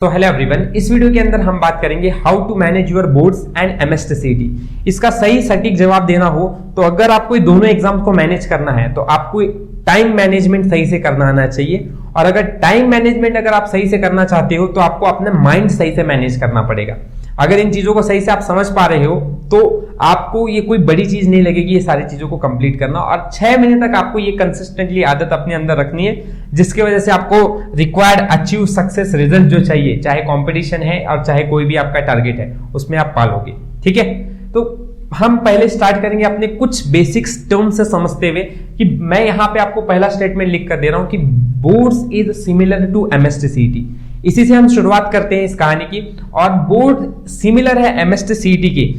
तो hello everyone, इस video के अंदर हम बात करेंगे how to manage your boards and MSTCT. इसका सही सटीक जवाब देना हो तो अगर आपको दोनों एग्जाम को मैनेज करना है तो आपको टाइम मैनेजमेंट सही से करना आना चाहिए। और अगर टाइम मैनेजमेंट अगर आप सही से करना चाहते हो तो आपको अपने माइंड सही से मैनेज करना पड़ेगा। अगर इन चीजों को सही से आप समझ पा रहे हो तो आपको ये कोई बड़ी चीज नहीं लगेगी ये सारी चीजों को कंप्लीट करना। और 6 महीने तक आपको ये कंसिस्टेंटली आदत अपने अंदर रखनी है, जिसकी वजह से आपको रिक्वायर्ड अचीव सक्सेस रिजल्ट जो चाहिए, चाहे कंपटीशन है और चाहे कोई भी आपका टारगेट है, उसमें आप पालोगे। ठीक है, तो हम पहले स्टार्ट करेंगे अपने कुछ बेसिक्स टर्म से समझते हुए कि मैं यहां पे आपको पहला स्टेटमेंट लिख कर दे रहा हूं कि बोर्ड्स इज सिमिलर टू एमएसटीसीटी। इसी से हम शुरुआत करते हैं इस कहानी की। और बोर्ड सिमिलर है एमएसटीसीटी के।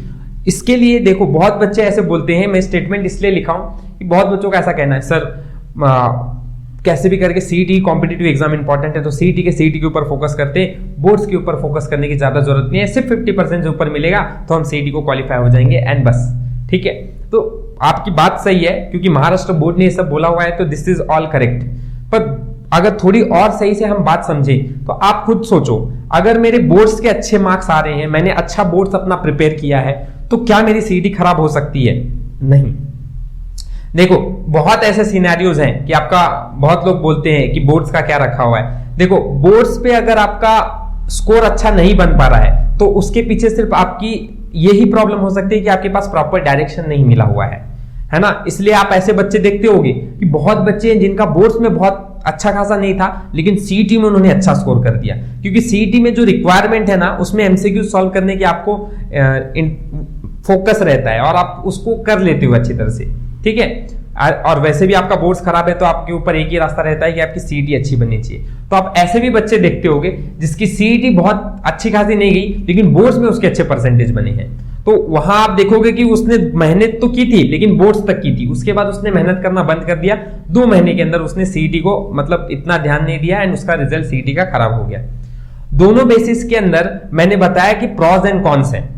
इसके लिए देखो, बहुत बच्चे ऐसे बोलते हैं, मैं स्टेटमेंट इसलिए लिखा हूं कि बहुत बच्चों का ऐसा कहना है, सर कैसे भी करके सीईटी कॉम्पिटिटिव एग्जाम इंपॉर्टेंट है तो सीईटी के ऊपर फोकस करते हैं, बोर्ड्स के ऊपर फोकस करने की ज्यादा जरूरत नहीं है, सिर्फ 50% से ऊपर मिलेगा तो हम सीईटी को क्वालिफाई हो जाएंगे एंड बस। ठीक है, तो आपकी बात सही है क्योंकि महाराष्ट्र बोर्ड ने ये सब बोला हुआ है तो दिस इज ऑल करेक्ट। पर अगर थोड़ी और सही से हम बात समझें तो आप खुद सोचो, अगर मेरे बोर्ड्स के अच्छे मार्क्स आ रहे हैं, मैंने अच्छा बोर्ड्स अपना प्रिपेयर किया है, तो क्या मेरी सीईटी खराब हो सकती है? नहीं। देखो, बहुत ऐसे सिनेरियोज हैं कि आपका, बहुत लोग बोलते हैं कि बोर्ड्स का क्या रखा हुआ है। देखो, बोर्ड्स पे अगर आपका स्कोर अच्छा नहीं बन पा रहा है तो उसके पीछे सिर्फ आपकी यही प्रॉब्लम हो सकती है कि आपके पास प्रॉपर डायरेक्शन नहीं मिला हुआ है ना। इसलिए आप ऐसे बच्चे देखते होंगे कि बहुत बच्चे हैं जिनका बोर्ड्स में बहुत अच्छा खासा नहीं था लेकिन सीईटी में उन्होंने अच्छा स्कोर कर दिया, क्योंकि सीईटी में जो रिक्वायरमेंट है ना उसमें एमसीक्यू सॉल्व करने की आपको फोकस रहता है और आप उसको कर लेते हो अच्छी तरह से। ठीक है, और वैसे भी आपका बोर्ड्स खराब है तो आपके ऊपर एक ही रास्ता रहता है कि आपकी सीईटी अच्छी बननी चाहिए। तो आप ऐसे भी बच्चे देखते होंगे जिसकी सीईटी बहुत अच्छी खासी नहीं गई लेकिन बोर्ड्स में उसके अच्छे परसेंटेज बने हैं। तो वहां आप देखोगे कि उसने मेहनत तो की थी लेकिन बोर्ड्स तक की थी, उसके बाद उसने मेहनत करना बंद कर दिया। 2 महीने के अंदर उसने सीईटी को मतलब इतना ध्यान नहीं दिया एंड उसका रिजल्ट सीईटी का खराब हो गया। दोनों बेसिस के अंदर मैंने बताया कि प्रॉज एंड कॉन्स है।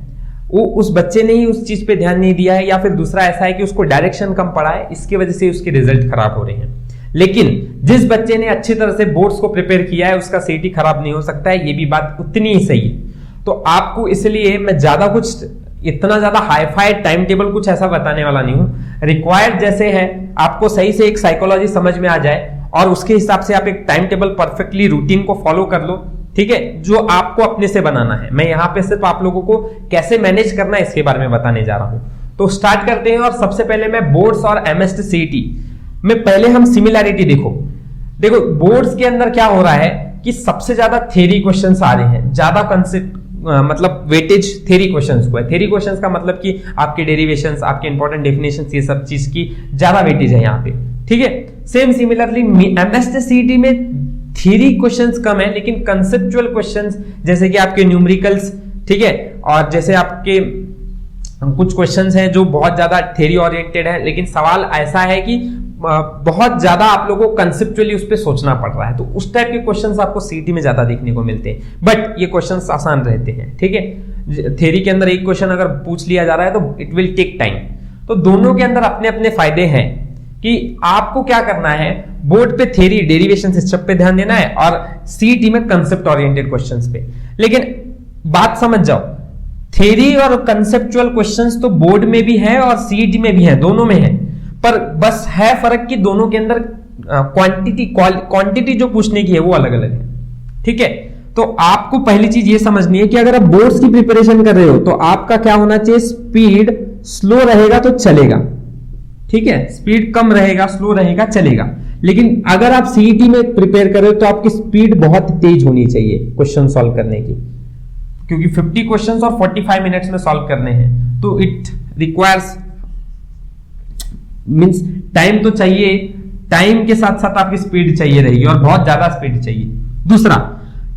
वो उस बच्चे ने ही उस चीज पे ध्यान नहीं दिया है या फिर दूसरा ऐसा है कि उसको डायरेक्शन कम पड़ा है, इसकी वजह से उसके रिजल्ट खराब हो रहे हैं। लेकिन जिस बच्चे ने अच्छी तरह से बोर्ड्स को प्रिपेयर किया है उसका सीईटी खराब नहीं हो सकता है, ये भी बात उतनी ही सही है। तो आपको इसलिए मैं ज्यादा कुछ इतना ज्यादा हाईफाई टाइम टेबल कुछ ऐसा बताने वाला नहीं हूं। रिक्वायर्ड जैसे है आपको सही से एक साइकोलॉजी समझ में आ जाए और उसके हिसाब से आप एक टाइम टेबल परफेक्टली रूटीन को फॉलो कर लो। ठीक है, जो आपको अपने से बनाना है। मैं यहां पे सिर्फ आप लोगों को कैसे मैनेज करना है इसके बारे में बताने जा रहा हूं। तो स्टार्ट करते हैं। और सबसे पहले मैं बोर्ड्स और एमएसटीसीटी में पहले हम सिमिलैरिटी देखो बोर्ड्स के अंदर क्या हो रहा है कि सबसे ज्यादा थ्योरी क्वेश्चंस आ रहे हैं, ज्यादा कंसेप्ट मतलब वेटेज थ्योरी क्वेश्चंस को है। थ्योरी क्वेश्चंस का मतलब कि आपके डेरिवेशंस, आपके इंपॉर्टेंट डेफिनेशंस, ये सब चीज की ज्यादा वेटेज है यहाँ पे। ठीक है, सेम सिमिलरली एमएसटीसीटी में थ्योरी क्वेश्चंस कम है लेकिन कंसेप्चुअल क्वेश्चंस जैसे कि आपके न्यूमेरिकल्स, ठीक है, और जैसे आपके कुछ क्वेश्चंस हैं जो बहुत ज्यादा थ्योरी ओरिएंटेड है लेकिन सवाल ऐसा है कि बहुत ज्यादा आप लोगों को कंसेप्चुअली उस पर सोचना पड़ रहा है, तो उस टाइप के क्वेश्चंस आपको सीईटी में ज्यादा देखने को मिलते हैं। बट ये क्वेश्चंस आसान रहते हैं। ठीक है, थ्योरी के अंदर एक क्वेश्चन अगर पूछ लिया जा रहा है तो इट विल टेक टाइम। तो दोनों के अंदर अपने अपने फायदे हैं कि आपको क्या करना है, बोर्ड पे थ्योरी डेरिवेशन सिस्टम पे ध्यान देना है और सीईटी में कंसेप्ट ओरिएंटेड क्वेश्चंस पे। लेकिन बात समझ जाओ, थ्योरी और कंसेप्चुअल क्वेश्चंस तो बोर्ड में भी है और सीईटी में भी है, दोनों में है। पर बस है फर्क कि दोनों के अंदर क्वांटिटी जो पूछने की है वो अलग अलग है। ठीक है, तो आपको पहली चीज ये समझनी है कि अगर आप बोर्ड्स की प्रिपरेशन कर रहे हो तो आपका क्या होना चाहिए, स्पीड स्लो रहेगा तो चलेगा। ठीक है, स्पीड कम रहेगा, स्लो रहेगा, चलेगा। लेकिन अगर आप सीईटी में प्रिपेयर कर रहे हो तो आपकी स्पीड बहुत तेज होनी चाहिए क्वेश्चन सॉल्व करने की, क्योंकि 50 क्वेश्चंस और 45 मिनट्स में सॉल्व करने हैं तो इट रिक्वायर्स मींस टाइम तो चाहिए, टाइम के साथ साथ आपकी स्पीड चाहिए रहेगी और बहुत ज्यादा स्पीड चाहिए। दूसरा,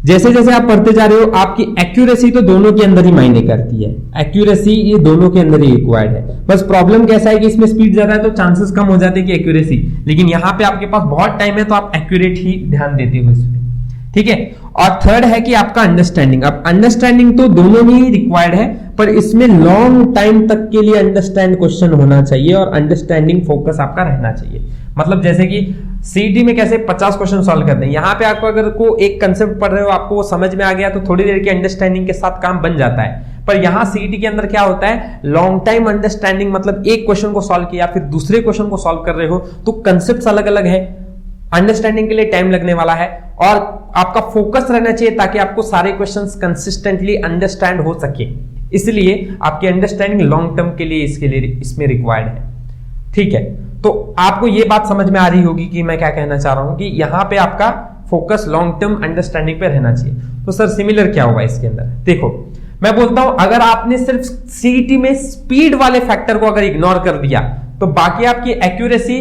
जैसे जैसे आप पढ़ते जा रहे हो आपकी एक्यूरेसी तो दोनों के अंदर ही मायने करती है, एक्यूरेसी ये दोनों के अंदर ही रिक्वायर्ड है। बस प्रॉब्लम कैसा है कि इसमें स्पीड ज्यादा है तो चांसेस कम हो जाते हैं कि एक्यूरेसी, लेकिन यहां पे आपके पास बहुत टाइम है तो आप एक्यूरेट ही ध्यान देते हो इसमें। ठीक है, और थर्ड है कि आपका अंडरस्टैंडिंग। अब अंडरस्टैंडिंग तो दोनों में ही रिक्वायर्ड है पर इसमें लॉन्ग टाइम तक के लिए अंडरस्टैंड क्वेश्चन होना चाहिए और अंडरस्टैंडिंग फोकस आपका रहना चाहिए। मतलब जैसे कि सीईटी में कैसे 50 क्वेश्चन सॉल्व करते हैं, यहाँ पे आपको अगर को एक कंसेप्ट पढ़ रहे हो, आपको वो समझ में आ गया तो थोड़ी देर की अंडरस्टैंडिंग के साथ काम बन जाता है। पर यहाँ सीईटी के अंदर क्या होता है, लॉन्ग टाइम अंडरस्टैंडिंग, मतलब एक क्वेश्चन को सॉल्व किया फिर दूसरे क्वेश्चन को सॉल्व कर रहे हो तो कंसेप्ट अलग अलग है, अंडरस्टैंडिंग के लिए टाइम लगने वाला है और आपका फोकस रहना चाहिए ताकि आपको सारे क्वेश्चंस कंसिस्टेंटली अंडरस्टैंड हो सके। इसलिए आपकी अंडरस्टैंडिंग लॉन्ग टर्म के लिए इसमें रिक्वायर्ड है। ठीक है, तो आपको ये बात समझ में आ रही होगी कि मैं क्या कहना चाह रहा हूं कि यहां पे आपका फोकस लॉन्ग टर्म अंडरस्टैंडिंग पे रहना चाहिए। तो सर सिमिलर क्या होगा इसके अंदर, देखो मैं बोलता हूं अगर आपने सिर्फ सीईटी में स्पीड वाले फैक्टर को अगर इग्नोर कर दिया तो बाकी आपकी एक्यूरेसी,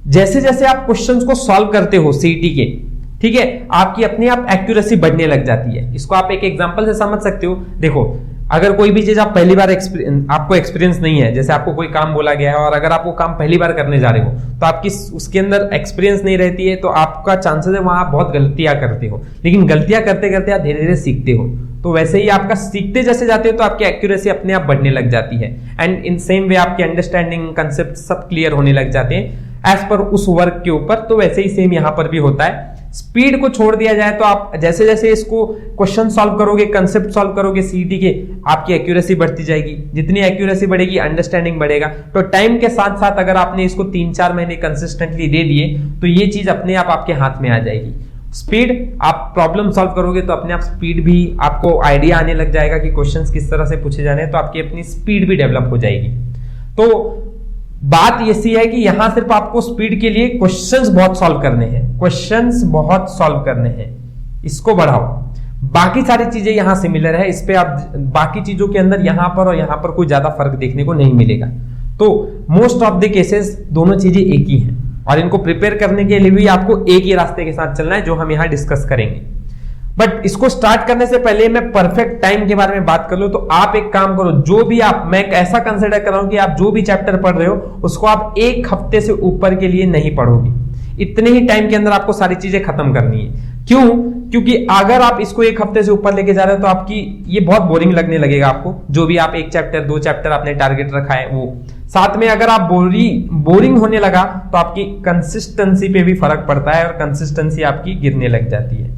जैसे जैसे आप क्वेश्चंस को सॉल्व करते हो सीईटी के, ठीक है, आपकी अपने आप एक्यूरेसी बढ़ने लग जाती है। इसको आप एक एग्जांपल से समझ सकते हो। देखो अगर कोई भी चीज आप पहली बार आपको एक्सपीरियंस नहीं है, जैसे आपको कोई काम बोला गया है और अगर आप वो काम पहली बार करने जा रहे हो तो आपकी उसके अंदर एक्सपीरियंस नहीं रहती है, तो आपका चांसेस है वहां आप बहुत गलतियां करते हो, लेकिन गलतियां करते करते आप धीरे धीरे सीखते हो। तो वैसे ही आपका सीखते जैसे जाते हो तो आपकी एक्यूरेसी अपने आप बढ़ने लग जाती है एंड इन सेम वे आपकी अंडरस्टैंडिंग कंसेप्ट सब क्लियर होने लग जाते हैं एज पर उस वर्क के ऊपर। तो वैसे ही सेम यहां पर भी होता है। स्पीड को छोड़ दिया जाए तो आप जैसे जैसे इसको क्वेश्चन सॉल्व करोगे, कंसेप्ट सॉल्व करोगे सीईटी के, आपकी एक्यूरेसी बढ़ती जाएगी। जितनी एक्यूरेसी बढ़ेगी अंडरस्टैंडिंग बढ़ेगा। तो टाइम के साथ साथ अगर आपने इसको 3-4 महीने कंसिस्टेंटली दे दिए तो ये चीज अपने आप आपके हाथ में आ जाएगी। स्पीड, आप प्रॉब्लम सॉल्व करोगे तो अपने आप स्पीड भी आपको आइडिया आने लग जाएगा कि क्वेश्चंस किस तरह से पूछे जाने हैं, तो आपकी अपनी स्पीड भी डेवलप हो जाएगी। तो बात ऐसी है कि यहां सिर्फ आपको स्पीड के लिए क्वेश्चंस बहुत सॉल्व करने हैं, क्वेश्चंस बहुत सॉल्व करने हैं, इसको बढ़ाओ। बाकी सारी चीजें यहां सिमिलर है, इस पे आप बाकी चीजों के अंदर यहां पर और यहां पर कोई ज्यादा फर्क देखने को नहीं मिलेगा। तो मोस्ट ऑफ द केसेस दोनों चीजें एक ही हैं और इनको प्रिपेयर करने के लिए भी आपको एक ही रास्ते के साथ चलना है जो हम यहां डिस्कस करेंगे। बट इसको स्टार्ट करने से पहले मैं परफेक्ट टाइम के बारे में बात कर लूं तो आप एक काम करो, जो भी मैं ऐसा कंसिडर कर रहा हूं कि आप जो भी चैप्टर पढ़ रहे हो उसको आप 1 हफ्ते से ऊपर के लिए नहीं पढ़ोगे। इतने ही टाइम के अंदर आपको सारी चीजें खत्म करनी है। क्यों? क्योंकि अगर आप इसको 1 हफ्ते से ऊपर लेके जा रहे हो तो आपकी ये बहुत बोरिंग लगने लगेगा आपको, जो भी आप 1 चैप्टर 2 चैप्टर आपने टारगेट रखा है वो। साथ में अगर आप बोरिंग होने लगा तो आपकी कंसिस्टेंसी पे भी फर्क पड़ता है और कंसिस्टेंसी आपकी गिरने लग जाती है।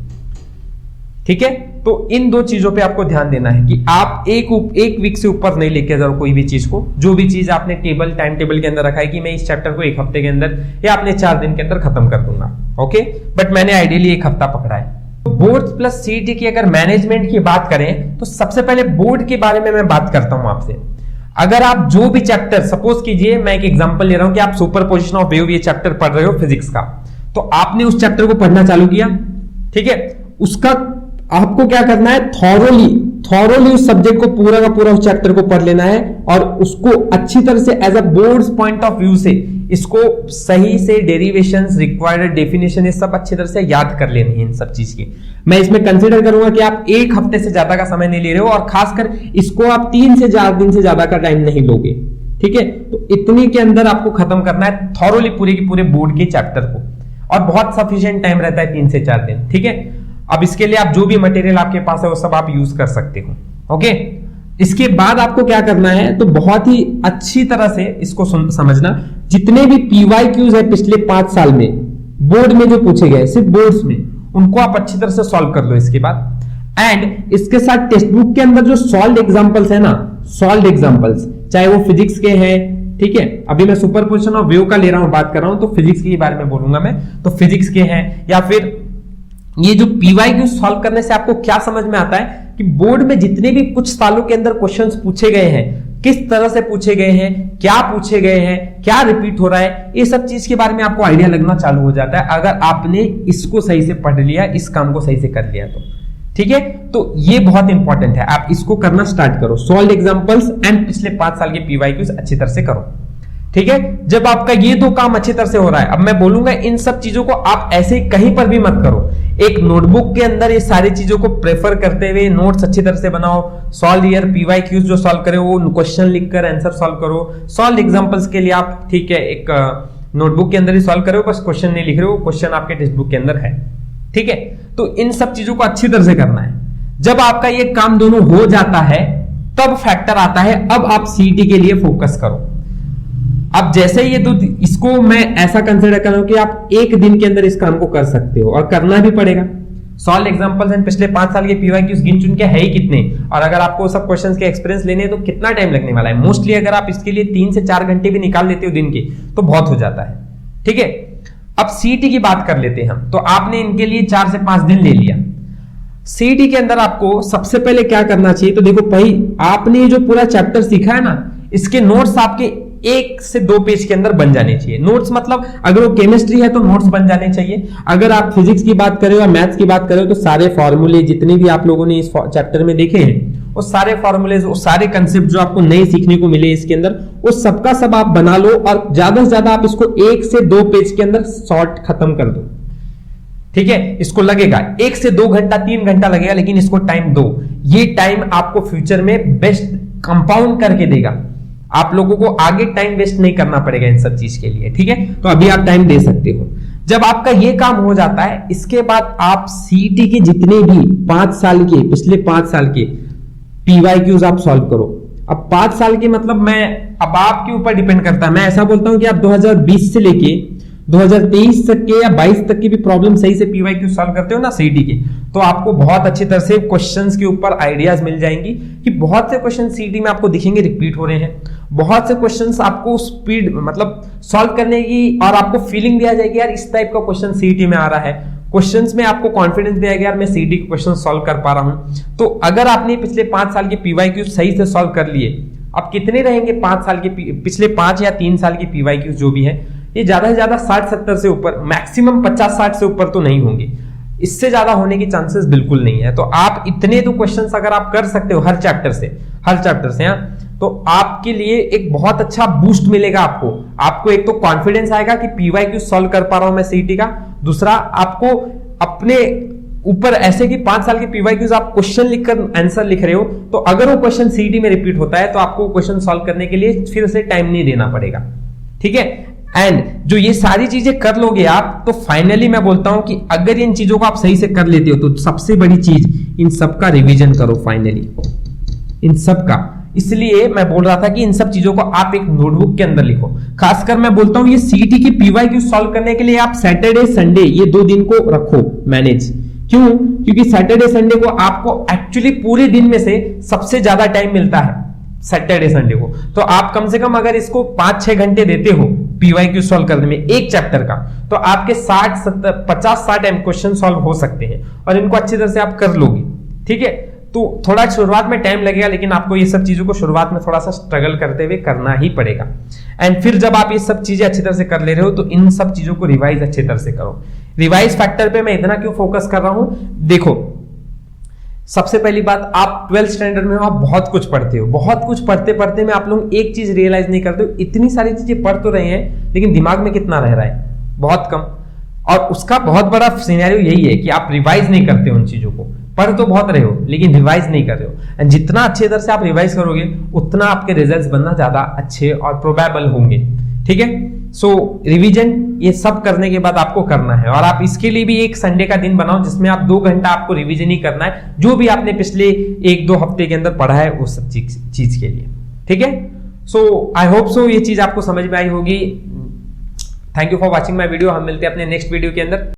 ठीक है, तो इन 2 चीजों पे आपको ध्यान देना है कि आप एक वीक से ऊपर नहीं लेके जाओ कोई भी चीज को। जो भी चीज आपने टाइम टेबल के अंदर रखा है कि मैं इस चैप्टर को 1 हफ्ते के अंदर या अपने 4 दिन के अंदर खत्म कर दूंगा, ओके, बट मैंने आइडियली 1 हफ्ता पकड़ा है। बोर्ड प्लस सीईटी की अगर मैनेजमेंट की बात करें तो सबसे पहले बोर्ड के बारे में मैं बात करता हूं आपसे। अगर आप जो भी चैप्टर, सपोज कीजिए मैं एक एग्जांपल ले रहा हूं कि आप सुपरपोजिशन ऑफ वेव ये चैप्टर पढ़ रहे हो फिजिक्स का, तो आपने उस चैप्टर को पढ़ना चालू किया, ठीक है, उसका आपको क्या करना है, थॉरोली उस सब्जेक्ट को पूरा का पूरा उस चैप्टर को पढ़ लेना है और उसको अच्छी तरह से as a boards point of view से इसको सही से डेरिवेशंस, रिक्वायर्ड डेफिनेशन, ये सब अच्छी तरह से याद कर लेनी है इन सब चीज की। मैं इसमें कंसीडर करूंगा कि आप 1 हफ्ते से ज्यादा का समय नहीं ले रहे हो और खासकर इसको आप 3 से 4 दिन से ज्यादा का टाइम नहीं लोगे, ठीक है। तो इतनी के अंदर आपको खत्म करना है थॉरोली पूरे के पूरे बोर्ड के चैप्टर को और बहुत सफिशिएंट टाइम रहता है 3 से 4 दिन, ठीक है। अब इसके लिए आप जो भी मटेरियल आपके पास है वो सब आप यूज कर सकते हो, ओके। इसके बाद आपको क्या करना है, तो बहुत ही अच्छी तरह से इसको समझना, जितने भी PYQs है पिछले 5 साल में बोर्ड में जो पूछे गए, सिर्फ बोर्ड्स में, उनको आप अच्छी तरह से सॉल्व कर लो इसके बाद। एंड इसके साथ टेक्स्ट बुक के अंदर जो सॉल्व्ड एग्जांपल्स है ना, सॉल्व्ड एग्जांपल्स, चाहे वो फिजिक्स के हैं, ठीक है, अभी मैं सुपरपोजिशन ऑफ वेव का ले रहा हूं, बात कर रहा हूं, तो फिजिक्स के बारे में बोलूंगा मैं, तो फिजिक्स के हैं या फिर ये जो PYQ सॉल्व करने से आपको क्या समझ में आता है कि बोर्ड में जितने भी कुछ सालों के अंदर क्वेश्चंस पूछे गए हैं, किस तरह से पूछे गए हैं, क्या पूछे गए हैं, क्या रिपीट हो रहा है, ये सब चीज के बारे में आपको आइडिया लगना चालू हो जाता है अगर आपने इसको सही से पढ़ लिया, इस काम को सही से कर लिया तो, ठीक है। तो ये बहुत इंपॉर्टेंट है, आप इसको करना स्टार्ट करो, सॉल्व एग्जांपल्स एंड पिछले 5 साल के PYQs अच्छी तरह से करो, ठीक है। जब आपका ये 2 काम अच्छी तरह से हो रहा है, अब मैं बोलूंगा इन सब चीजों को आप ऐसे कहीं पर भी मत करो, एक नोटबुक के अंदर ये सारी चीजों को प्रेफर करते हुए नोट्स अच्छी तरह से बनाओ, सॉल्व ईयर PYQs जो सॉल्व करे वो क्वेश्चन लिखकर आंसर सॉल्व करो, सॉल्व एग्जांपल्स के लिए आप, ठीक है, एक नोटबुक के अंदर ही सॉल्व करो, बस क्वेश्चन नहीं लिख रहे हो, क्वेश्चन आपके टेक्स्ट बुक के अंदर है, ठीक है। तो इन सब चीजों को अच्छी तरह से करना है। जब आपका ये काम दोनों हो जाता है तब फैक्टर आता है, अब आप सीईटी के लिए फोकस करो। अब जैसे ये दो, इसको मैं ऐसा कंसिडर कर रहा हूं कि आप एक दिन के अंदर इस काम को कर सकते हो और करना भी पड़ेगा। सॉल्व एग्जांपल्स एंड पिछले 5 साल के पीवाईक्यूज गिन चुन के है ही कितने, और अगर आपको सब क्वेश्चंस के एक्सपीरियंस लेने हैं तो कितना टाइम लगने वाला है। मोस्टली अगर आप इसके लिए 3 से 4 घंटे भी निकाल लेते हो दिन के तो बहुत हो जाता है। ठीक है, अब सीईटी की बात कर लेते हैं हम। तो आपने इनके लिए 4 से 5 दिन ले लिया। सीईटी के अंदर आपको सबसे पहले क्या करना चाहिए, तो देखो भाई आपने जो पूरा चैप्टर सीखा है ना, इसके नोट्स आपके 1 से 2 पेज के अंदर बन जाने चाहिए। नोट्स मतलब अगर वो केमिस्ट्री है तो नोट्स बन जाने चाहिए, अगर आप फिजिक्स की बात करें या मैथ्स की बात करें तो सारे फॉर्मूले जितने भी आप लोगों ने इस चैप्टर में देखे हैं, वो सारे फॉर्मूले, वो सारे कंसेप्ट जो आपको नए सीखने को मिले इसके अंदर, वो सबका सब आप बना लो और ज्यादा से ज्यादा आप इसको 1 से 2 पेज के अंदर शॉर्ट खत्म कर दो। ठीक है, इसको लगेगा 1 से 2 घंटा 3 घंटा लगेगा, लेकिन इसको टाइम दो। ये टाइम आपको फ्यूचर में बेस्ट कंपाउंड करके देगा। आप लोगों को आगे टाइम वेस्ट नहीं करना पड़ेगा इन सब चीज के लिए। ठीक है, तो अभी आप टाइम दे सकते हो। जब आपका ये काम हो जाता है, इसके बाद आप सीईटी के जितने भी 5 साल के, पिछले 5 साल के पीवाईक्यूज आप सॉल्व करो। अब 5 साल के मतलब अब आपके ऊपर डिपेंड करता है। मैं ऐसा बोलता हूं कि आप 2020 से लेके 2023 तक के या 22 तक की भी प्रॉब्लम सही से पीवाईक्यू सॉल्व करते हो ना सीईटी के, तो आपको बहुत अच्छी तरह से क्वेश्चंस के ऊपर आइडियाज मिल जाएंगी कि बहुत से क्वेश्चन सीईटी में आपको दिखेंगे रिपीट हो रहे हैं, बहुत से क्वेश्चंस आपको स्पीड मतलब सॉल्व करने की और आपको फीलिंग भी आ जाएगी यार इस टाइप का क्वेश्चन सीईटी में आ रहा है। क्वेश्चंस में आपको कॉन्फिडेंस भी आएगा यार मैं सीईटी के क्वेश्चन सॉल्व कर पा रहा हूं। तो अगर आपने पिछले 5 साल के पीवाईक्यू सही से सॉल्व कर लिए, अब कितने रहेंगे 5 साल के पिछले 5 या 3 साल के पीवाईक्यू जो भी है, ये ज्यादा से ज्यादा 60-70 से ऊपर, मैक्सिमम 50-60 से ऊपर तो नहीं होंगे, इससे ज्यादा होने की चांसेस बिल्कुल नहीं है। तो आप इतने तो क्वेश्चंस अगर आप कर सकते हो हर चैप्टर से तो आपके लिए एक बहुत अच्छा बूस्ट मिलेगा। आपको एक तो कॉन्फिडेंस आएगा कि पीवाईक्यू सॉल्व कर पा रहा हूं मैं सीईटी का, दूसरा आपको अपने ऊपर ऐसे कि 5 साल के पीवाईक्यूज आप क्वेश्चन लिखकर आंसर लिख रहे हो, तो अगर वो क्वेश्चन सीईटी में रिपीट होता है तो आपको क्वेश्चन सॉल्व करने के लिए फिर से टाइम नहीं देना पड़ेगा। ठीक है, एंड जो ये सारी चीजें कर लोगे आप, तो फाइनली मैं बोलता हूं कि अगर इन चीजों को आप सही से कर लेते हो तो सबसे बड़ी चीज इन सब का रिवीजन करो फाइनली, इन सब का। इसलिए मैं बोल रहा था कि इन सब चीजों को आप एक नोटबुक के अंदर लिखो। खासकर मैं बोलता हूं ये सीईटी की पीवाईक्यू सॉल्व करने के लिए आप सैटरडे संडे ये 2 दिन को रखो मैनेज। क्यों? क्योंकि सैटरडे संडे को आपको एक्चुअली पूरे दिन में से सबसे ज्यादा टाइम मिलता है सैटरडे संडे को। तो आप कम से कम अगर इसको 5-6 घंटे देते हो पीवाईक्यू सॉल्व करने में एक चैप्टर का, तो आपके 50-60 क्वेश्चन सॉल्व हो सकते हैं और इनको अच्छी तरह से आप कर लोगे। ठीक है, तो थोड़ा शुरुआत में टाइम लगेगा, लेकिन आपको ये सब चीजों को शुरुआत में थोड़ा सा स्ट्रगल करते हुए करना ही पड़ेगा। एंड फिर जब आप ये सब चीजें अच्छी तरह से कर ले रहे हो तो इन सब चीजों को रिवाइज अच्छी तरह से करो। रिवाइज फैक्टर पे मैं इतना क्यों फोकस कर रहा हूं, देखो सबसे पहली बात, आप 12th स्टैंडर्ड में हो, आप बहुत कुछ पढ़ते हो, बहुत कुछ पढ़ते पढ़ते में आप लोग एक चीज रियलाइज नहीं करते हो, इतनी सारी चीजें पढ़ तो रहे हैं लेकिन दिमाग में कितना रह रहा है, बहुत कम। और उसका बहुत बड़ा सिनेरियो यही है कि आप रिवाइज नहीं करते हो उन चीजों को। पढ़ तो बहुत रहे हो लेकिन रिवाइज नहीं कर रहे हो, एंड जितना अच्छे तरह से आप रिवाइज करोगे उतना आपके रिजल्ट्स बनना ज्यादा अच्छे और प्रोबेबल होंगे। ठीक है, सो रिवीजन ये सब करने के बाद आपको करना है, और आप इसके लिए भी एक संडे का दिन बनाओ जिसमें आप 2 घंटा आपको रिवीजन ही करना है, जो भी आपने पिछले 1-2 हफ्ते के अंदर पढ़ा है वो सब चीज के लिए। ठीक है, सो आई होप सो ये चीज आपको समझ में आई होगी। Thank you for watching my video. हम मिलते हैं अपने नेक्स्ट वीडियो के अंदर।